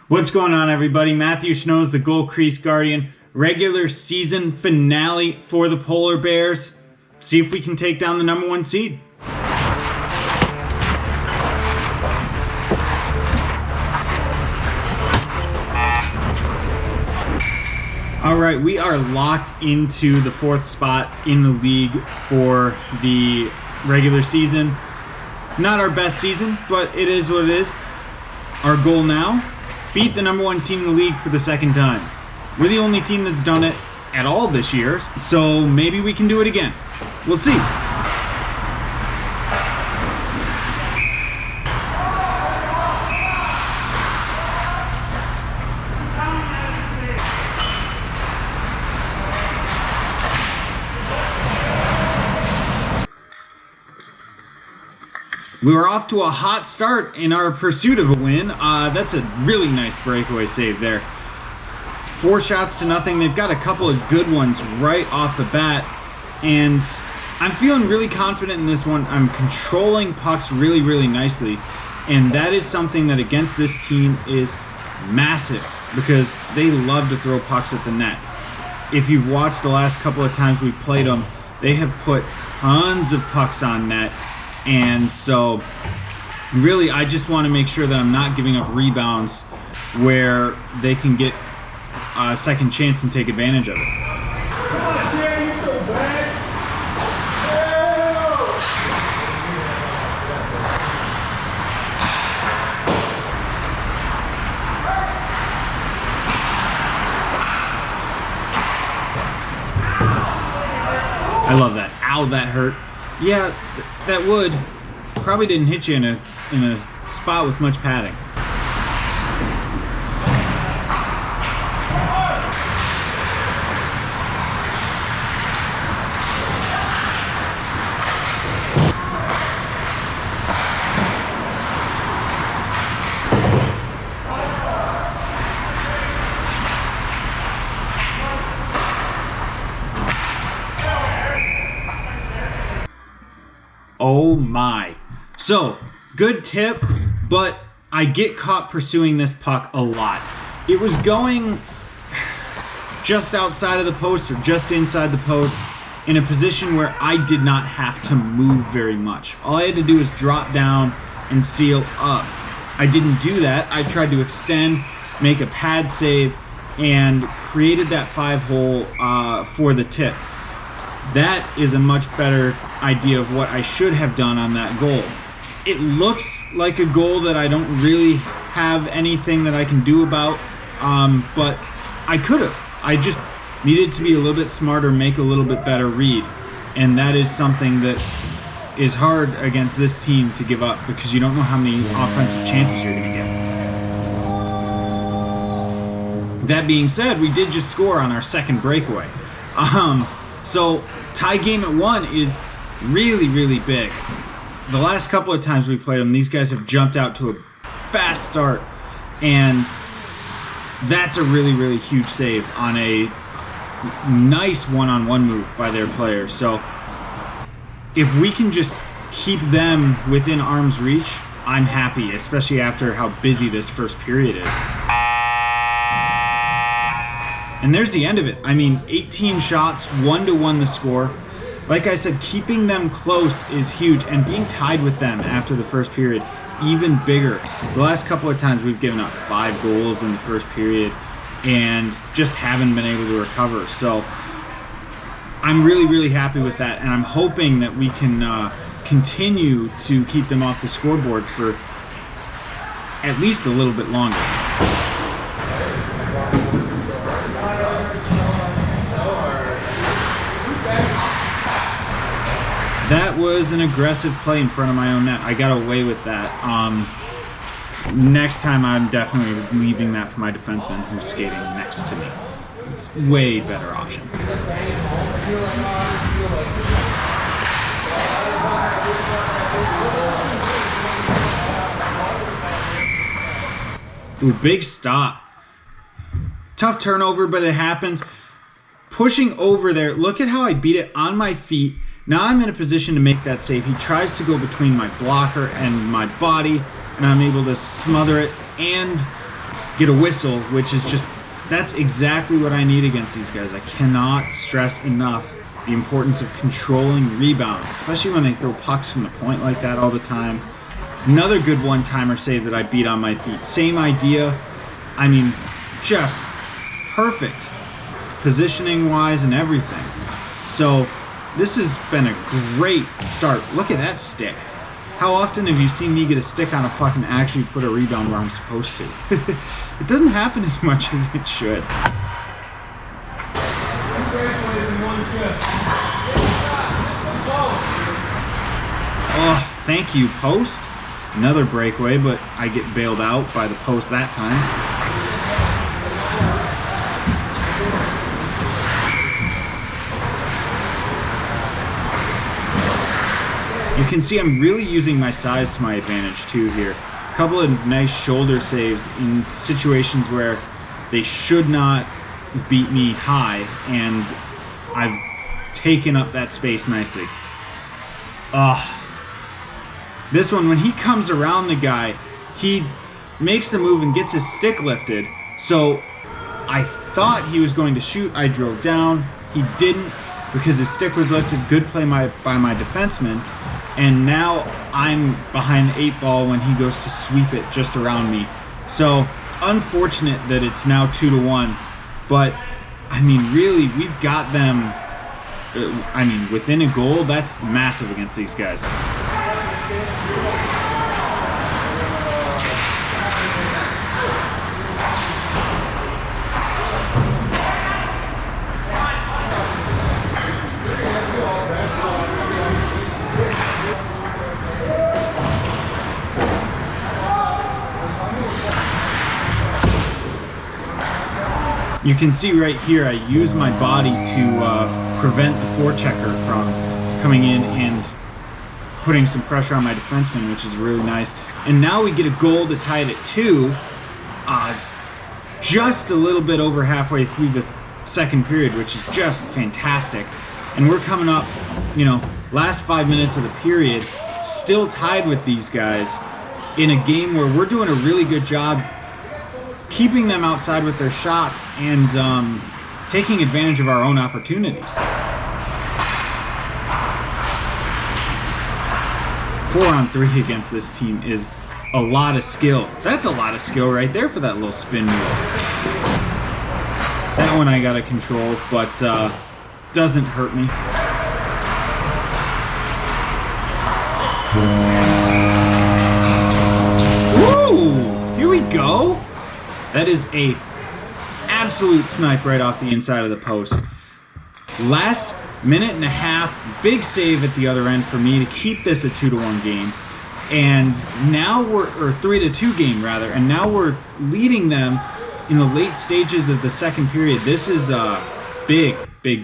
What's going on, everybody? Matthew Schnow's the Goal Crease Guardian. Regular season finale for the Polar Bears. See if we can take down the #1 seed. Alright, we are locked into the 4th spot in the league for the regular season. Not our best season, but it is what it is. Our goal now? Beat the #1 team in the league for the 2nd time. We're the only team that's done it at all this year, so maybe we can do it again. We'll see. We were off to a hot start in our pursuit of a win. That's a really nice breakaway save there. 4 shots to nothing. They've got a couple of good ones right off the bat, and I'm feeling really confident in this one. I'm controlling pucks really, really nicely, and that is something that against this team is massive because they love to throw pucks at the net. If you've watched the last couple of times we've played them, they have put tons of pucks on net. And so, really, I just want to make sure that I'm not giving up rebounds where they can get a second chance and take advantage of it. I love that. Ow, that hurt. Yeah, that would. Probably didn't hit you in a spot with much padding. Oh my. So, good tip, but I get caught pursuing this puck a lot. It was going just outside of the post or just inside the post in a position where I did not have to move very much. All I had to do was drop down and seal up. I didn't do that. I tried to extend, make a pad save, and created that 5-hole for the tip. That is a much better idea of what I should have done on that goal. It looks like a goal that I don't really have anything that I can do about, but I could have. I just needed to be a little bit smarter, make a little bit better read, and that is something that is hard against this team to give up because you don't know how many offensive chances you're going to get. That being said, we did just score on our 2nd breakaway. So tie game at 1 is really, really big. The last couple of times we played them, these guys have jumped out to a fast start, and that's a really, really huge save on a nice one-on-one move by their players. So if we can just keep them within arm's reach, I'm happy, especially after how busy this first period is. And there's the end of it. I mean, 18 shots, 1-1 the score. Like I said, keeping them close is huge, and being tied with them after the first period, even bigger. The last couple of times we've given up 5 goals in the first period and just haven't been able to recover. So I'm really, really happy with that, and I'm hoping that we can continue to keep them off the scoreboard for at least a little bit longer. That was an aggressive play in front of my own net. I got away with that. Next time I'm definitely leaving that for my defenseman who's skating next to me. It's a way better option. Ooh, big stop. Tough turnover, but it happens. Pushing over there, look at how I beat it on my feet. Now I'm in a position to make that save. He tries to go between my blocker and my body, and I'm able to smother it and get a whistle, which is just, that's exactly what I need against these guys. I cannot stress enough the importance of controlling rebounds, especially when they throw pucks from the point like that all the time. Another good one-timer save that I beat on my feet. Same idea. I mean, just perfect positioning-wise and everything. So this has been a great start. Look at that stick. How often have you seen me get a stick on a puck and actually put a rebound where I'm supposed to? It doesn't happen as much as it should. Oh, thank you, post. Another breakaway, but I get bailed out by the post that time. You can see I'm really using my size to my advantage too here. A couple of nice shoulder saves in situations where they should not beat me high, and I've taken up that space nicely. This one, when he comes around the guy, he makes the move and gets his stick lifted. So I thought he was going to shoot. I drove down. He didn't because his stick was lifted. Good play by my defenseman. And now I'm behind the 8 ball when he goes to sweep it just around me. So unfortunate that it's now 2-1. But I mean, really, we've got them. I mean, within a goal, that's massive against these guys. You can see right here, I use my body to prevent the forechecker from coming in and putting some pressure on my defenseman, which is really nice. And now we get a goal to tie it at 2, just a little bit over halfway through the second period, which is just fantastic. And we're coming up, you know, last 5 minutes of the period, still tied with these guys in a game where we're doing a really good job keeping them outside with their shots and taking advantage of our own opportunities. 4-on-3 against this team is a lot of skill. That's a lot of skill right there for that little spin move. That one I gotta control, but doesn't hurt me. Woo! Here we go. That is a absolute snipe right off the inside of the post. Last minute and a half, big save at the other end for me to keep this a 2-1 game. And now we're, or 3-2 game rather, and now we're leading them in the late stages of the second period. This is a big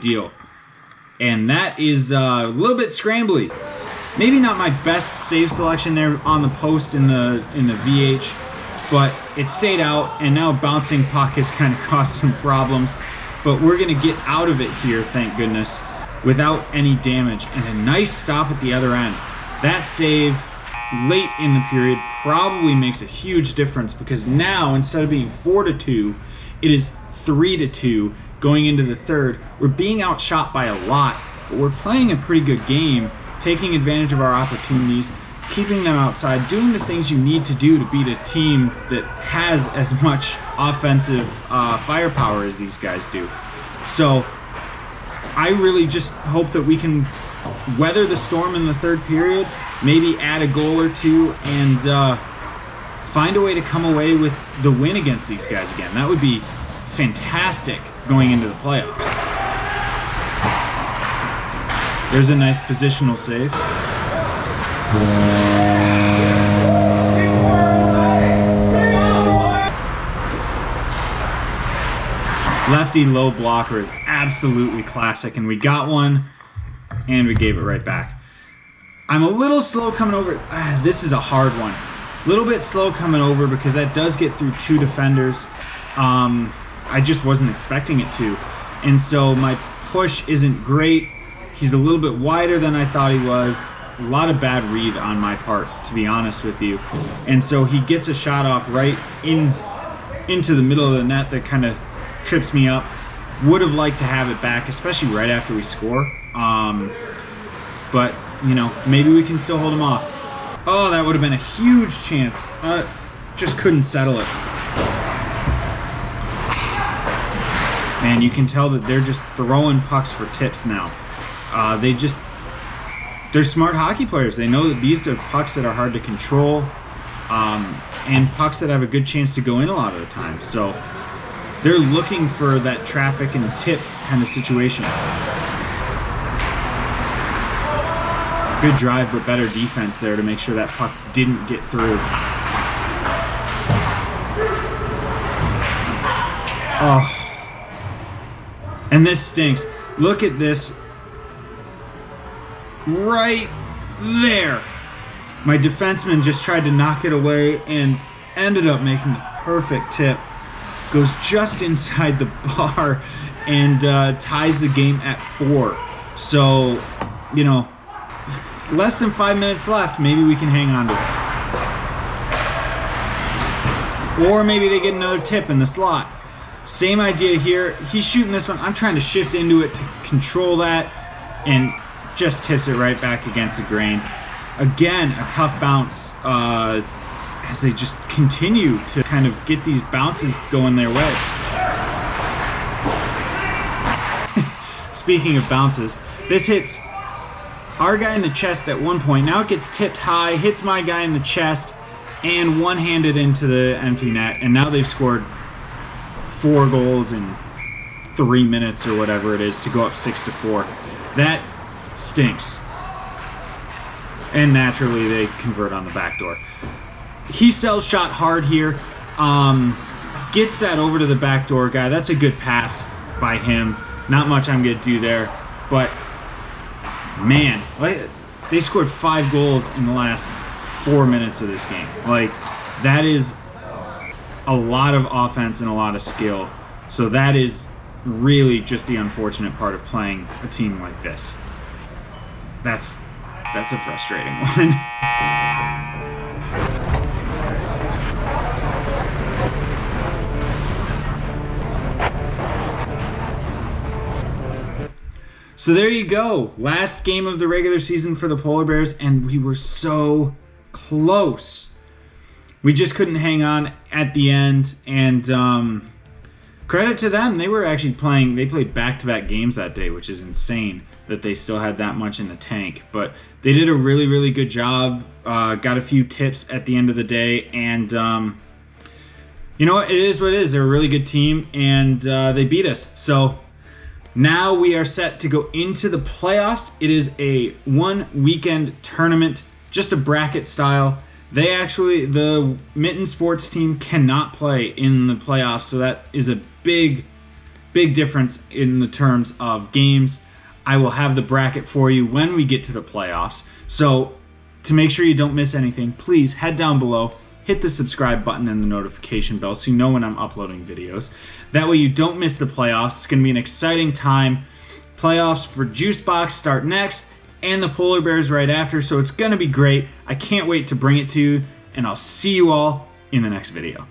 deal. And that is a little bit scrambly. Maybe not my best save selection there on the post in the VH, but it stayed out, and now bouncing puck has kind of caused some problems. But we're going to get out of it here, thank goodness, without any damage. And a nice stop at the other end. That save late in the period probably makes a huge difference, because now, instead of being 4-2, it is 3-2 going into the third. We're being outshot by a lot, but we're playing a pretty good game, taking advantage of our opportunities, keeping them outside, doing the things you need to do to beat a team that has as much offensive firepower as these guys do. So I really just hope that we can weather the storm in the third period, maybe add a goal or two, and find a way to come away with the win against these guys again. That would be fantastic going into the playoffs. There's a nice positional save. Lefty low blocker is absolutely classic, and we got one, and we gave it right back. I'm a little slow coming over. This is a hard one. A little bit slow coming over because that does get through 2 defenders. I just wasn't expecting it to. And so my push isn't great. He's a little bit wider than I thought he was. A lot of bad read on my part, to be honest with you. And so he gets a shot off right in into the middle of the net that kind of trips me up. Would have liked to have it back, especially right after we score. But, you know, maybe we can still hold them off. Oh, that would have been a huge chance. Just couldn't settle it. Man, you can tell that they're just throwing pucks for tips now. They're smart hockey players. They know that these are pucks that are hard to control, and pucks that have a good chance to go in a lot of the time. So they're looking for that traffic and tip kind of situation. Good drive, but better defense there to make sure that puck didn't get through. Oh. And this stinks. Look at this. Right there. My defenseman just tried to knock it away and ended up making the perfect tip. Goes just inside the bar and ties the game at 4. So, you know, less than 5 minutes left. Maybe we can hang on to it. Or maybe they get another tip in the slot. Same idea here. He's shooting this one. I'm trying to shift into it to control that, and just tips it right back against the grain. Again, a tough bounce as they just continue to kind of get these bounces going their way. Speaking of bounces, this hits our guy in the chest at one point. Now it gets tipped high, hits my guy in the chest, and one-handed into the empty net. And now they've scored 4 goals in 3 minutes or whatever it is to go up 6-4. That stinks. And naturally they convert on the back door. He sells shot hard here. Gets that over to the back door guy. That's a good pass by him. Not much I'm going to do there. But, man, they scored 5 goals in the last 4 minutes of this game. Like, that is a lot of offense and a lot of skill. So that is really just the unfortunate part of playing a team like this. That's a frustrating one. So there you go. Last game of the regular season for the Polar Bears, and we were so close. We just couldn't hang on at the end, and credit to them. They were actually playing, they played back-to-back games that day, which is insane that they still had that much in the tank. But they did a really, really good job. Got a few tips at the end of the day, and you know what? It is what it is. They're a really good team, and they beat us. So now we are set to go into the playoffs. It is a 1-weekend tournament, just a bracket style. The Mitten Sports team cannot play in the playoffs, so that is a big, big difference in the terms of games. I will have the bracket for you when we get to the playoffs. So to make sure you don't miss anything, please head down below, hit the subscribe button and the notification bell so you know when I'm uploading videos. That way you don't miss the playoffs. It's going to be an exciting time. Playoffs for Juicebox start next, and the Polar Bears right after, so it's going to be great. I can't wait to bring it to you, and I'll see you all in the next video.